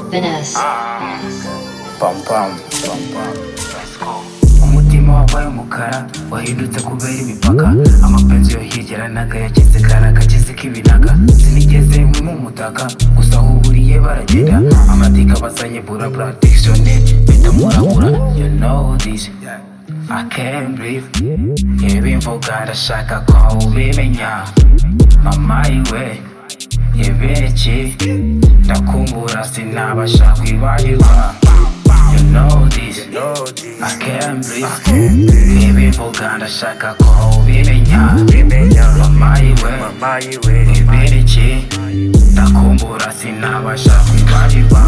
Finesse. Pam pam pam pam. Umutima wabaye umukara wahindutse kubera imipaka. Amapenzi yo hirya yakize kara kakize k'ibinaga. Sinigeze mu mutaka gusa aho uburiye baragenda. Amatika basanye bura dictionary bita murabura. You know this, I can't breathe. Ibi mvuga ndashaka ko ubimenya. Mama iwe ibiki ndakumbura sinabasha kwibagirwa. You know this, I can't breathe. Ibi mvuga ndashaka ko ubimenya. Mama iwe ibiki ndakumbura sinabasha kwibagirwa.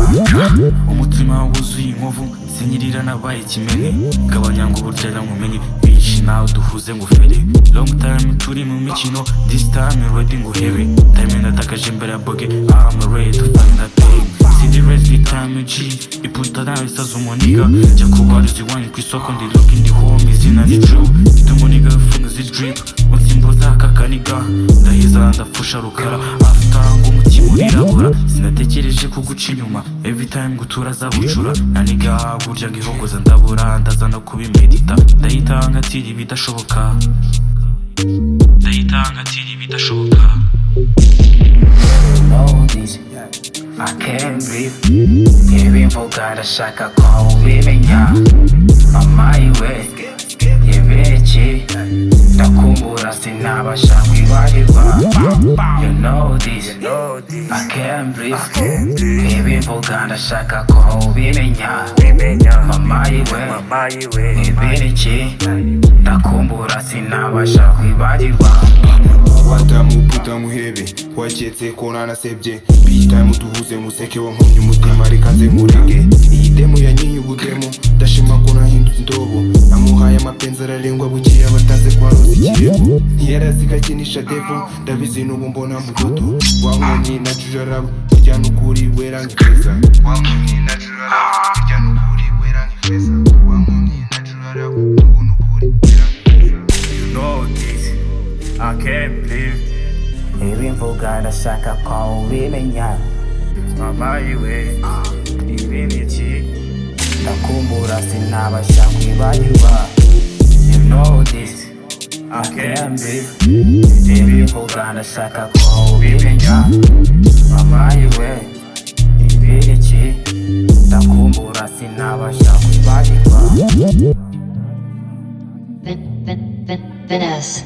Umutima wuzuye inkovu sinyirira nabaye ikimene. Gabanya ngo burya nkumenye bishi nawe duhuze ngufere. Long time turi mu mikino, this time ready nguhebe. Time natakaje imbere ya boge, I'm ready to find that pain. See the rest of time G iputa nawe isaza umuniga. Jya kubariza iwanyu ku isoko ndi look in the home izina ni true. Tumuniga funga zi drip unsimbuza kakaniga. Ndahiza ndapfusha rukara after ngo umutima urirabura. Sinatekereje kuguca inyuma every time gutura zabucura. Naniga burya ngihogoza ndabura ndaza no kubimedita. Ndahitanga tiri ibidashoboka. Know this, I can't breathe. Ibi mvuga ndashaka ko ubimenya. Mama iwe ibiki ndakumbura sinabasha kwibagirwa. You know this, I can't breathe. Ibi mvuga ndashaka ko ubimenya. Mama iwe ibiki ndakumbura sinabasha kwibagirwa. Watamuputa muhebe waketse ko nanasebye bitime tuhuze museke wankomye umutima reka nze murenge. Iyi demo yanyiye ubudemo ndashima ko nahindutse indobo. Namuhaye amapenzi ararengwa bukiye abataze kwa roza ikirego. Ntiyarazi akinisha devo ndabizi n'ubu mbona mu dodo. Wankomye natural burya n'ukuri wera nk'ifeza. Wankomye natural burya n'ukuri wera nk'ifeza. Wankomye natural n'ubu n'ukuri wera nk'ifeza. You know this, I can't breathe. Ibi mvuga ndashaka ko ubimenya. Mama iwe ibiki ndakumbura sinabasha kwibagirwa. You know this, I can't breathe. Ibi mvuga ndashaka ko ubimenya. Mama iwe ibiki ndakumbura sinabasha kwibagirwa. Finesse.